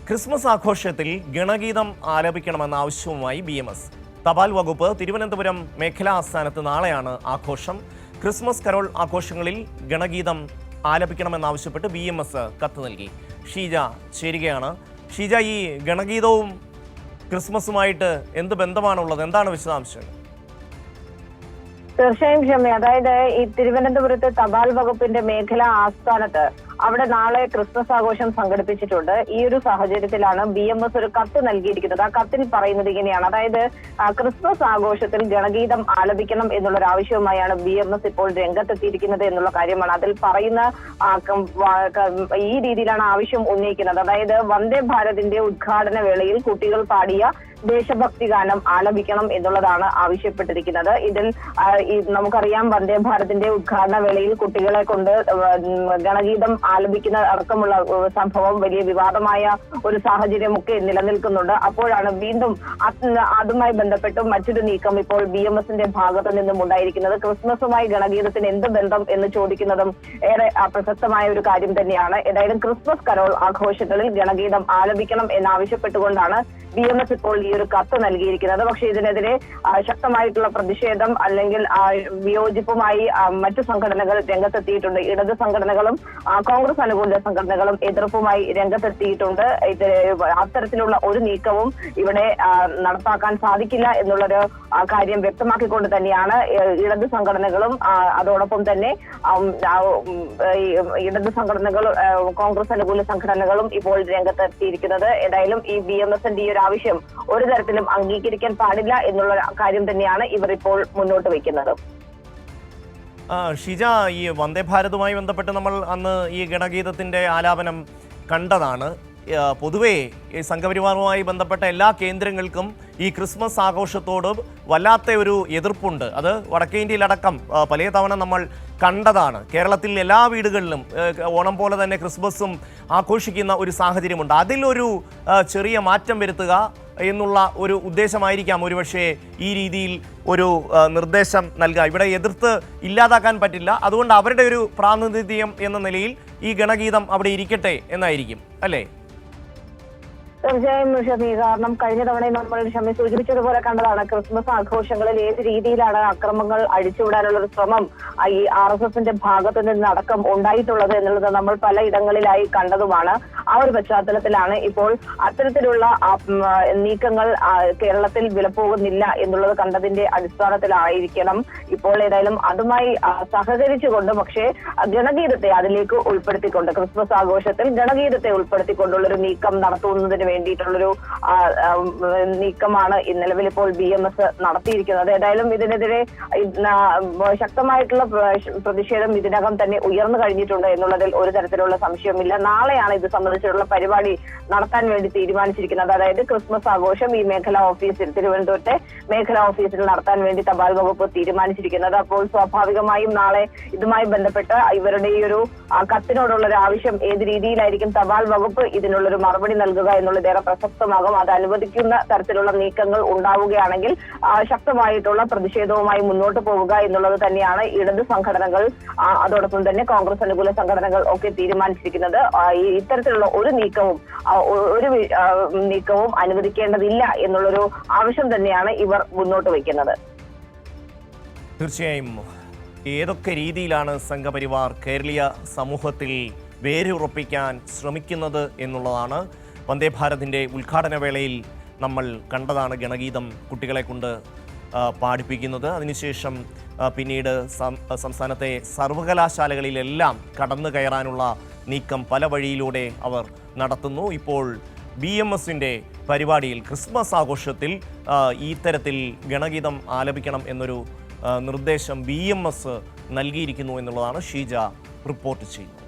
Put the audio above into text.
Christmas ആഘോഷത്തിൽ ഗണഗീതം ആലപിക്കണമെന്ന ആവശ്യവുമായി BMS. തപാൽ വകുപ്പ് തിരുവനന്തപുരം മേഖലാ ആസ്ഥാനത്ത് നാളെയാണ് ആഘോഷം. ക്രിസ്മസ് കരോൾ ആഘോഷങ്ങളിൽ ഗണഗീതം ആലപിക്കണമെന്നാവശ്യപ്പെട്ട് BMS കത്ത് നൽകി. ഷീജ ചേരുകയാണ്. ഷീജ, ഈ ഗണഗീതവും ക്രിസ്മസുമായിട്ട് എന്ത് ബന്ധമാണുള്ളത്? എന്താണ് വിശദാംശങ്ങൾ? തീർച്ചയായും ക്ഷമ. അതായത് ഈ തിരുവനന്തപുരത്ത് തപാൽ വകുപ്പിന്റെ മേഖലാ ആസ്ഥാനത്ത് അവിടെ നാളെ ക്രിസ്മസ് ആഘോഷം സംഘടിപ്പിച്ചിട്ടുണ്ട്. ഈ ഒരു സാഹചര്യത്തിലാണ് BMS ഒരു കത്ത് നൽകിയിരിക്കുന്നത്. ആ കത്തിൽ പറയുന്നത് ഇങ്ങനെയാണ്. അതായത് ക്രിസ്മസ് ആഘോഷത്തിൽ ഗണഗീതം ആലപിക്കണം എന്നുള്ളൊരു ആവശ്യവുമായാണ് BMS ഇപ്പോൾ രംഗത്തെത്തിയിരിക്കുന്നത് എന്നുള്ള കാര്യമാണ്. അതിൽ പറയുന്ന ഈ രീതിയിലാണ് ആവശ്യം ഉന്നയിക്കുന്നത്. അതായത് വന്ദേ ഭാരതിന്റെ ഉദ്ഘാടന വേളയിൽ കുട്ടികൾ പാടിയ ദേശഭക്തി ഗാനം ആലപിക്കണം എന്നുള്ളതാണ് ആവശ്യപ്പെട്ടിരിക്കുന്നത്. ഇതിൽ നമുക്കറിയാം, വന്ദേ ഭാരതിന്റെ ഉദ്ഘാടന വേളയിൽ കുട്ടികളെ കൊണ്ട് ഗണഗീതം ആലപിക്കുന്ന അടക്കമുള്ള സംഭവം വലിയ വിവാദമായ ഒരു സാഹചര്യമൊക്കെ നിലനിൽക്കുന്നുണ്ട്. അപ്പോഴാണ് വീണ്ടും അതുമായി ബന്ധപ്പെട്ട് മറ്റൊരു നീക്കം ഇപ്പോൾ BMSന്റെ ഭാഗത്തു നിന്നും ഉണ്ടായിരിക്കുന്നത്. ക്രിസ്മസുമായി ഗണഗീതത്തിന് എന്ത് ബന്ധം എന്ന് ചോദിക്കുന്നതും ഏറെ പ്രസക്തമായ ഒരു കാര്യം തന്നെയാണ്. ഏതായാലും ക്രിസ്മസ് കരോൾ ആഘോഷങ്ങളിൽ ഗണഗീതം ആലപിക്കണം എന്നാവശ്യപ്പെട്ടുകൊണ്ടാണ് BMS ഇപ്പോൾ ഈ ഒരു കത്ത് നൽകിയിരിക്കുന്നത്. പക്ഷെ ഇതിനെതിരെ ശക്തമായിട്ടുള്ള പ്രതിഷേധം അല്ലെങ്കിൽ വിയോജിപ്പുമായി മറ്റു സംഘടനകൾ രംഗത്തെത്തിയിട്ടുണ്ട്. ഇടത് സംഘടനകളും കോൺഗ്രസ് അനുകൂല സംഘടനകളും എതിർപ്പുമായി രംഗത്തെത്തിയിട്ടുണ്ട്. അത്തരത്തിലുള്ള ഒരു നീക്കവും ഇവിടെ നടപ്പാക്കാൻ സാധിക്കില്ല എന്നുള്ളൊരു കാര്യം വ്യക്തമാക്കിക്കൊണ്ട് തന്നെയാണ് ഇടത് സംഘടനകളും അതോടൊപ്പം തന്നെ ഇടത് സംഘടനകൾ കോൺഗ്രസ് അനുകൂല സംഘടനകളും ഇപ്പോൾ രംഗത്തെത്തിയിരിക്കുന്നത്. ഏതായാലും ഈ BMSന്റെ ഈ ഒരു ആവശ്യം ഒരു തരത്തിലും അംഗീകരിക്കാൻ പാടില്ല എന്നുള്ള കാര്യം തന്നെയാണ് ഇവർ ഇപ്പോൾ മുന്നോട്ട് വയ്ക്കുന്നത്. ഷീജ, ഈ വന്ദേ ഭാരതുമായി ബന്ധപ്പെട്ട് നമ്മൾ അന്ന് ഈ ഗണഗീതത്തിന്റെ ആലാപനം കണ്ടതാണ്. പൊതുവേ ഈ സംഘപരിവാറുമായി ബന്ധപ്പെട്ട എല്ലാ കേന്ദ്രങ്ങൾക്കും ഈ ക്രിസ്മസ് ആഘോഷത്തോട് വല്ലാത്ത ഒരു എതിർപ്പുണ്ട്. അത് വടക്കേ ഇന്ത്യയിലടക്കം പല തവണ നമ്മൾ കണ്ടതാണ്. കേരളത്തിൽ എല്ലാ വീടുകളിലും ഓണം പോലെ തന്നെ ക്രിസ്മസും ആഘോഷിക്കുന്ന ഒരു സാഹചര്യമുണ്ട്. അതിലൊരു ചെറിയ മാറ്റം വരുത്തുക എന്നുള്ള ഒരു ഉദ്ദേശമായിരിക്കാം ഒരുപക്ഷെ ഈ രീതിയിൽ ഒരു നിർദ്ദേശം നൽകുക. ഇവിടെ എതിർത്ത് ഇല്ലാതാക്കാൻ പറ്റില്ല. അതുകൊണ്ട് അവരുടെ ഒരു പ്രാതിനിധ്യം എന്ന നിലയിൽ ഈ ഗണഗീതം അവിടെ ഇരിക്കട്ടെ എന്നായിരിക്കും, അല്ലേ? തീർച്ചയായും ഷമി. കാരണം കഴിഞ്ഞ തവണയും നമ്മൾ ഷമി സൂചിപ്പിച്ചതുപോലെ കണ്ടതാണ് ക്രിസ്മസ് ആഘോഷങ്ങളിൽ ഏത് രീതിയിലാണ് അക്രമങ്ങൾ അഴിച്ചുവിടാനുള്ള ഒരു ശ്രമം ഈ RSSന്റെ ഭാഗത്തു നിന്നടക്കം ഉണ്ടായിട്ടുള്ളത് എന്നുള്ളത് നമ്മൾ പലയിടങ്ങളിലായി കണ്ടതുമാണ്. ആ ഒരു പശ്ചാത്തലത്തിലാണ് ഇപ്പോൾ അത്തരത്തിലുള്ള നീക്കങ്ങൾ കേരളത്തിൽ വിലപ്പോകുന്നില്ല എന്നുള്ളത് കണ്ടതിന്റെ അടിസ്ഥാനത്തിലായിരിക്കണം ഇപ്പോൾ ഏതായാലും അതുമായി സഹകരിച്ചുകൊണ്ട്, പക്ഷേ ഗണഗീതത്തെ അതിലേക്ക് ഉൾപ്പെടുത്തിക്കൊണ്ട് ക്രിസ്മസ് ആഘോഷത്തിൽ ഗണഗീതത്തെ ഉൾപ്പെടുത്തിക്കൊണ്ടുള്ളൊരു നീക്കം നടത്തുന്നതിന് വേണ്ടിയിട്ടുള്ളൊരു നീക്കമാണ് നിലവിൽ ഇപ്പോൾ BMS നടത്തിയിരിക്കുന്നത്. ഏതായാലും ഇതിനെതിരെ ശക്തമായിട്ടുള്ള പ്രതിഷേധം ഇതിനകം തന്നെ ഉയർന്നു കഴിഞ്ഞിട്ടുണ്ട് എന്നുള്ളതിൽ ഒരു തരത്തിലുള്ള സംശയമില്ല. നാളെയാണ് ഇത് സംബന്ധിച്ചുള്ള പരിപാടി നടത്താൻ വേണ്ടി തീരുമാനിച്ചിരിക്കുന്നത്. അതായത് ക്രിസ്മസ് ആഘോഷം ഈ മേഖലാ ഓഫീസിൽ, തിരുവനന്തപുരത്തെ മേഖലാ ഓഫീസിൽ നടത്താൻ വേണ്ടി തപാൽ വകുപ്പ് തീരുമാനിച്ചിരിക്കുന്നത്. അപ്പോൾ സ്വാഭാവികമായും നാളെ ഇതുമായി ബന്ധപ്പെട്ട് ഇവരുടെ ഈ ഒരു കത്തിനോടുള്ള ഒരു ആവശ്യം ഏത് രീതിയിലായിരിക്കും തപാൽ വകുപ്പ് ഇതിനുള്ളൊരു മറുപടി നൽകുക എന്നുള്ളത് ഏറെ പ്രസക്തമാകും. അത് അനുവദിക്കുന്ന തരത്തിലുള്ള നീക്കങ്ങൾ ഉണ്ടാവുകയാണെങ്കിൽ ശക്തമായിട്ടുള്ള പ്രതിഷേധവുമായി മുന്നോട്ട് പോവുക എന്നുള്ളത് തന്നെയാണ് ഇടത് സംഘടനകൾ അതോടൊപ്പം തന്നെ കോൺഗ്രസ് അനുകൂല സംഘടനകൾ ഒക്കെ തീരുമാനിച്ചിരിക്കുന്നത്. ഇത്തരത്തിലുള്ള ഒരു നീക്കവും അനുവദിക്കേണ്ടതില്ല എന്നുള്ളൊരു ആവശ്യം തന്നെയാണ് ഇവർ മുന്നോട്ട് വയ്ക്കുന്നത്. തീർച്ചയായും ഏതൊക്കെ രീതിയിലാണ് സംഘപരിവാർ കേരളീയ സമൂഹത്തിൽ വേരുറപ്പിക്കാൻ ശ്രമിക്കുന്നത് എന്നുള്ളതാണ്. വന്ദേ ഭാരതിൻ്റെ ഉദ്ഘാടന വേളയിൽ നമ്മൾ കണ്ടതാണ് ഗണഗീതം കുട്ടികളെ കൊണ്ട് പാടിപ്പിക്കുന്നത്. അതിനുശേഷം പിന്നീട് സംസ്ഥാനത്തെ സർവകലാശാലകളിലെല്ലാം കടന്നു കയറാനുള്ള നീക്കം പല വഴിയിലൂടെ അവർ നടത്തുന്നു. ഇപ്പോൾ BMSന്റെ പരിപാടിയിൽ ക്രിസ്മസ് ആഘോഷത്തിൽ ഈ തരത്തിൽ ഗണഗീതം ആലപിക്കണം എന്നൊരു നിർദ്ദേശം BMS നൽകിയിരിക്കുന്നു എന്നുള്ളതാണ് ഷീജ റിപ്പോർട്ട് ചെയ്യുന്നത്.